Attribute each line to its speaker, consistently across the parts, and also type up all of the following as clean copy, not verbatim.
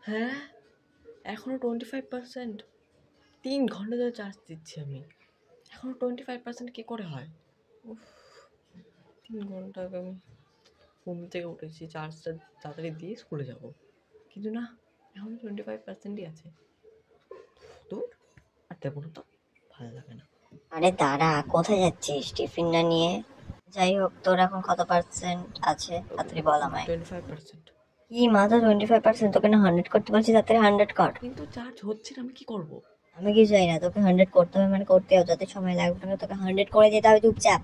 Speaker 1: হ্যাঁ, এখনও 25%। 3 ঘন্টা ধরে চার্জ দিচ্ছি আমি, এখনও 25% কী করে হয়? 3 ঘন্টা আগে আমি ঘুম থেকে উঠেছি, চার্জটা তাড়াতাড়ি দিয়ে স্কুলে যাব, কিন্তু না, এখন 25%ই আছে। তো আর দেবো না, তো ভালো লাগে না।
Speaker 2: আরে দাঁড়া, কোথায় যাচ্ছিস টিফিন না নিয়ে? যাই হোক, তোর এখন কত পার্সেন্ট আছে তাড়াতাড়ি বল আমায়।
Speaker 1: 25%।
Speaker 2: কি মাত্র 25%? তোকে না 100 করতে বলছি, তাড়াতাড়ি 100 কর।
Speaker 1: কিন্তু চার্জ হচ্ছে না, আমি কি করব?
Speaker 2: আমি কি চাই না, তোকে 100 করতে হবে মানে করতে হবে, যত সময় লাগবে না তোকে 100 করে যেতে হবে চুপচাপ।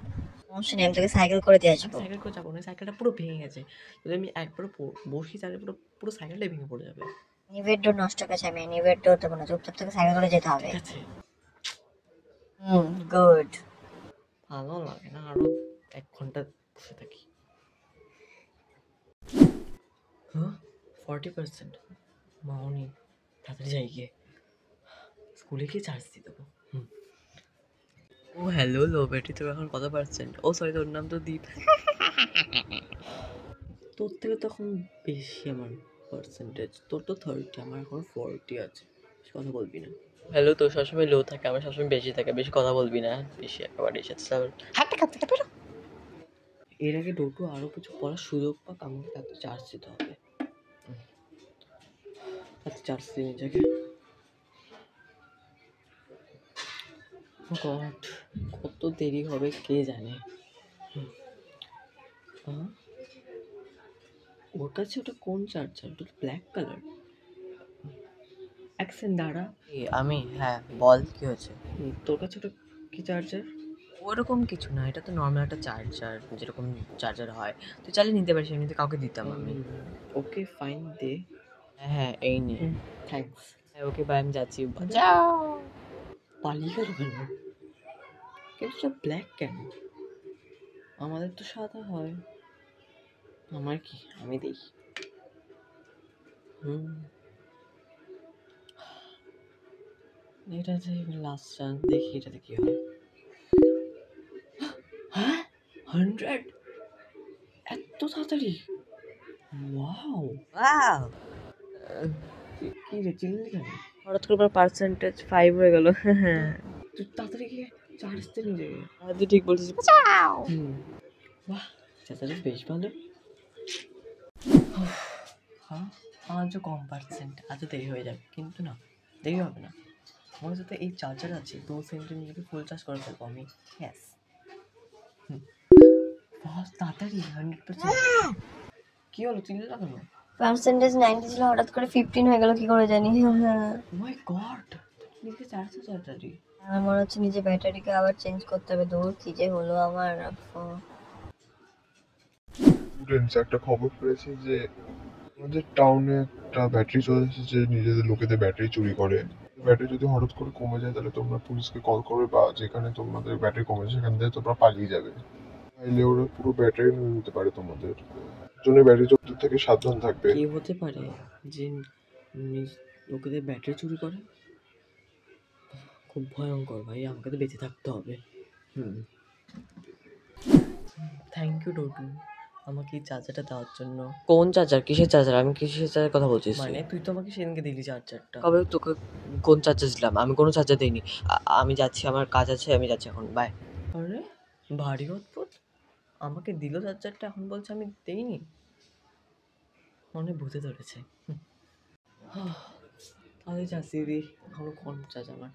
Speaker 2: সমস্যা নেই, আমি তোকে সাইকেল করে দিয়ে
Speaker 1: আমি
Speaker 2: আসবো।
Speaker 1: সাইকেল করে যাবো না, সাইকেলটা পুরো ভেঙে গেছে, যদি আমি একবারও বসি তাহলে পুরো পুরো সাইকেলটাই ভেঙে পড়ে যাবে।
Speaker 2: নিভের ডোর নষ্ট গেছে, আমি নিভের ডোর দেবো না, চুপচাপ তোকে সাইকেল করে যেতে হবে।
Speaker 1: ঠিক আছে।
Speaker 2: গুড।
Speaker 1: ভালো লাগে না, আরো 1 ঘন্টা বসে থাকি। হ্যাঁ, 40%। মাও নেই, তাড়াতাড়ি যাই গিয়ে স্কুলে গিয়ে চার্জ দিয়ে দেবো। ও হ্যালো, লো ব্যাটারি, তোর এখন কত পার্সেন্ট? ও সরি, তোর নাম তো দীপ। তোর থেকে তখন বেশি আমার পার্সেন্টেজ, তোর তো 30, আমার এখন 40 আছে। বেশি কথা বলবি না। হ্যালো, তোর সবসময় লো থাকে, আমার সবসময় বেশি থাকে, বেশি কথা বলবি না, বেশি একেবারে এসেছে। হাঁটতে কাঁপতে কাঁপতে এর আগে ডোটু আরও কিছু পড়ার সুযোগ পাক, আমাকে তাতে চার্জ দিতে হবে। তাতে চার্জ দিয়ে নিজেকে। গড, কত দেরি হবে কে জানে। ওর কাছে ওটা কোন চার্জার? ওটা ব্ল্যাক কালার। এক সেকেন্ড দাঁড়া।
Speaker 3: আমি, হ্যাঁ বল, কি হয়েছে?
Speaker 1: তোর কাছে ওটা কি চার্জার?
Speaker 3: ওরকম কিছু না, এটা তো নর্মাল একটা চার্জার, যেরকম চার্জার হয় তুই চালিয়ে নিতে পারিস, এমনিতে কাউকে দিতাম আমি।
Speaker 1: ওকে ফাইন, দে।
Speaker 3: হ্যাঁ হ্যাঁ, এই নে।
Speaker 1: থ্যাঙ্কস।
Speaker 3: হ্যাঁ ওকে, বাই, আমি যাচ্ছি, যাও।
Speaker 1: পালিয়ে গেল কেন? কিন্তু এটা ব্ল্যাক কেন? আমাদের তো সাদা হয়। আমার কি, আমি দেখি। এটা যে লাস্ট চান্স, দেখি এটাতে কি হয়। হ্যাঁ, 100 এত তাড়াতাড়ি! ওয়াও,
Speaker 3: ওয়াও,
Speaker 1: কি রে চিল্লি কেন?
Speaker 3: হঠাৎ করে পার্সেন্টেজ 5 হয়ে গেল।
Speaker 1: তুই তাড়াতাড়ি গিয়ে চার্জ দে নিজেকে।
Speaker 3: তুই ঠিক বলছিস।
Speaker 1: বাহ, চার্জারটা বেশ ভালো। হ্যাঁ, আজও কম পার্সেন্ট, আজও দেরি হয়ে যাবে, কিন্তু না, দেরি হবে না। আমার সাথে এই চার্জার আছে, 2 সেকেন্ডে নিজেকে ফুল চার্জ করে ফেলবো আমি। ইয়েস, তাড়াতাড়ি 100%। কি হলো, চিল্লা কেন?
Speaker 2: পার্সেন্টেজ 90 ছিল, হঠাৎ করে 15 হয়ে গেল, কি করে জানি।
Speaker 1: মাই গড, নিজে চার্জ তাড়াতাড়ি।
Speaker 2: আমার মনে হচ্ছে নিজে ব্যাটারিকে আবার চেঞ্জ করতে হবে। দূর, কি যে হলো আমার।
Speaker 4: স্টুডেন্টস, একটা খবর পেয়েছি যে আমাদের টাউনে একটা ব্যাটারি চলে এসেছে, নিজেদের লোকেদের ব্যাটারি চুরি করে। ব্যাটারি যদি হঠাৎ করে কমে যায় তাহলে তোমরা পুলিশকে কল করবে, বা যেখানে তোমাদের ব্যাটারি কমেছে সেখান থেকে তোমরা পালিয়ে যাবে। তাইলে ওরা পুরো ব্যাটারি নিয়ে নিতে পারে তোমাদের জন্য। ব্যাটারি চোর থেকে সাবধান থাকবে।
Speaker 1: কি হতে পারে যে লোকেদের ব্যাটারি চুরি করে? খুব ভয়ঙ্কর ভাই, আমাকে তো বেঁচে থাকতে হবে। থ্যাংক ইউ ডোটু, আমাকে এই চার্জারটা দেওয়ার জন্য।
Speaker 3: কোন চার্জার? কিসের চার্জার? আমি কিসের চার্জার কথা বলছিস?
Speaker 1: মানে তুই তো আমাকে সেদিনকে দিলি চার্জারটা।
Speaker 3: কবে তোকে কোন চার্জার দিলাম? আমি কোনো চার্জার দিইনি। আমি যাচ্ছি, আমার কাজ আছে, আমি যাচ্ছি এখন, বাই।
Speaker 1: আরে ভারী অদ্ভুত, আমাকে দিল চার্জারটা, এখন বলছে আমি দেইনি। মনে বুঝে ধরেছে। তাহলে চার্জ দিয়ে দিই, এখনো কম চার্জ আমার।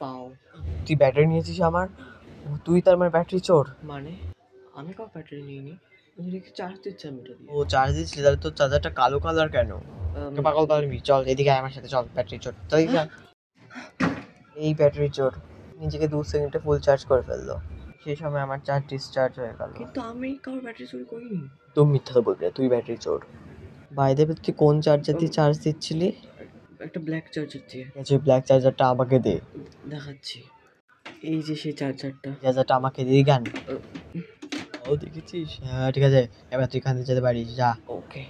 Speaker 1: পাও,
Speaker 3: তুই ব্যাটারি নিয়েছিস আমার? তুই তার মানে ব্যাটারি চোর?
Speaker 1: মানে আমি কাউ ব্যাটারি নিইনি, আমি রেখে চার্জ দিচ্ছি আমি এটা দিয়ে।
Speaker 3: ও চার্জ দিচ্ছিলি? তাহলে তোর চার্জারটা কালো কালার কেন? পাগল পাগলবি, চল এদিকে আয় আমার সাথে, চল। ব্যাটারি চোর, তাই যা। এই ব্যাটারি চোর নিজেকে 2 সেকেন্ডে ফুল চার্জ করে ফেললো, সেই সময় আমার চার্জ ডিসচার্জ হয়ে গেল।
Speaker 1: কিন্তু আমি কারোর ব্যাটারি চুরি করিনি।
Speaker 3: তুই মিথ্যা তো বলবি না, তুই ব্যাটারি চোর। বাই দ্য ওয়ে, তুই কোন চার্জার দিয়ে চার্জ দিচ্ছিলি?
Speaker 1: একটা ব্ল্যাক চার্জার দিয়ে।
Speaker 3: যে ব্ল্যাক চার্জারটা আমাকে দে।
Speaker 1: দেখাচ্ছি, এই যে সেই চার্জারটা।
Speaker 3: চার্জারটা আমাকে দিয়ে গান। ও দেখেছিস? হ্যাঁ ঠিক আছে, এবার তুই এখান থেকে যেতে পারিস, যা।
Speaker 1: ওকে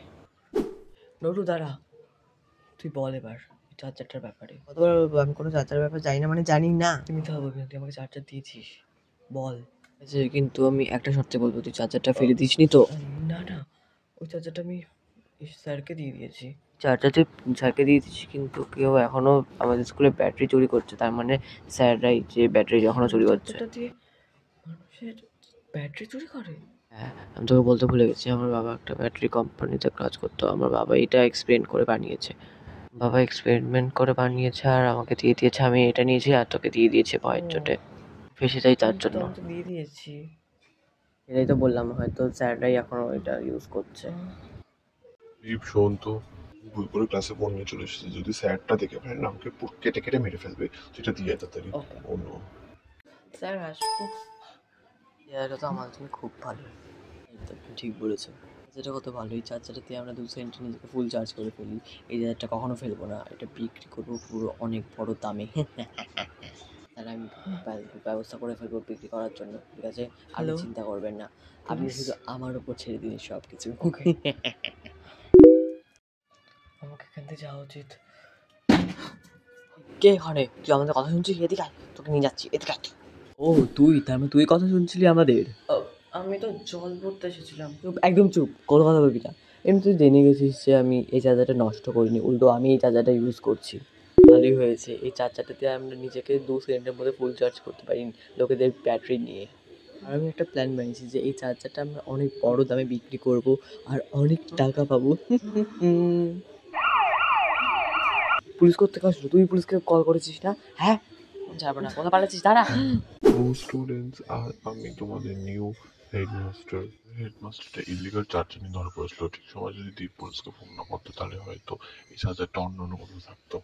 Speaker 1: ডোটু দাঁড়া, তুই বল এবার চার্জারটার ব্যাপারে।
Speaker 3: কতবার বলবো আমি কোনো চার্জারের ব্যাপারে জানি না, মানে জানি না।
Speaker 1: তুই মিথ্যা বলবি না, তুই আমাকে চার্জার দিয়েছিস, বল। আচ্ছা, কিন্তু আমি একটা শর্তে বলবো, তুই চার্জারটা ফেলে দিসনি তো? না না, ওই চার্জারটা আমি স্যারকে দিয়ে দিয়েছি। চার্জারটা স্যারকে দিয়ে দিয়েছি, কিন্তু কেউ এখনো আমাদের স্কুলে ব্যাটারি চুরি করছে, তার মানে স্যাররাই যে ব্যাটারি এখনো চুরি করছে। দিয়ে মানুষের ব্যাটারি চুরি করে? হ্যাঁ, আমি তোকে বলতে ভুলে গেছি, আমার বাবা একটা ব্যাটারি কোম্পানিতে কাজ করতো, আমার বাবা এটা এক্সপ্লেন করে বানিয়েছে। বাবা এক্সপেরিমেন্ট করে বানিয়েছে আর আমাকে দিয়ে দিয়েছে, আমি এটা নিয়েছি আর তোকে দিয়ে দিয়েছে ভয়ের চোটে, ফেসে যাই তার জন্য। দিয়ে দিয়েছি, এটাই তো বললাম, হয়তো স্যাররাই এখনো এটা ইউজ করছে।
Speaker 4: দীপ শোন তো, ভুল করে ক্লাসে ফোন নিয়ে চলে এসেছে, যদি স্যারটা দেখে ফেলে না আমাকে পুরো কেটে কেটে মেরে ফেলবে। সেটা দিয়ে তাড়াতাড়ি।
Speaker 1: ওকে
Speaker 4: অন্য
Speaker 1: স্যার আসবো। জায়গাটা তো আমার জন্য খুব ভালো, একদম ঠিক বলেছো। যেটা কত ভালো, এই চার্জারটাতে আমরা 2 সেকেন্ডে নিজেকে ফুল চার্জ করে ফেলি। এই চার্জারটা কখনো ফেলবো না, এটা বিক্রি করবো পুরো অনেক বড় দামে। তাহলে আমি ব্যবস্থা করে ফেলবো বিক্রি করার জন্য, ঠিক আছে? আপনি চিন্তা করবেন না, আপনি শুধু আমার উপর ছেড়ে দিন সব কিছু। আমাকে এখান থেকে যাওয়া উচিত। কে এখানে? তুই আমাদের কথা শুনছিস? এদিকে আয়, তোকে নিয়ে যাচ্ছি, এদিকে আয়। ও তুই, তার মানে তুই কথা শুনছিলি আমাদের? আমি তো জল ভরতে এসেছিলাম। চুপ, একদম চুপ, কোনো কথা বলবি না। এমনি তুই জেনে গেছিস যে আমি এই চার্জারটা নষ্ট করিনি, উল্টো আমি এই চার্জারটা ইউজ করছি। ভালোই হয়েছে, এই চার্জারটাতে আমরা নিজেকে 2 সেকেন্ডের মধ্যে ফুল চার্জ করতে পারি লোকেদের ব্যাটারি নিয়ে। আর আমি একটা প্ল্যান বানিয়েছি যে এই চার্জারটা আমরা অনেক বড় দামে বিক্রি করব আর অনেক টাকা পাবো। পুলিশ করতে আসলো, তুই পুলিশকে কল করেছিস না? হ্যাঁ, যাবো না, কথা পালাচ্ছিস, দাঁড়া।
Speaker 4: স্টুডেন্টস, আর আমি তোমাদের নিউ হেডমাস্টার। হেডমাস্টারটা ইলিগাল চার্জার নিয়ে ধরা পড়েছিল। ঠিক সময় যদি দীপ পুলিশকে ফোন না করতো তাহলে হয়তো এই চার্জারটা অন্য অন্য কোথাও থাকতো।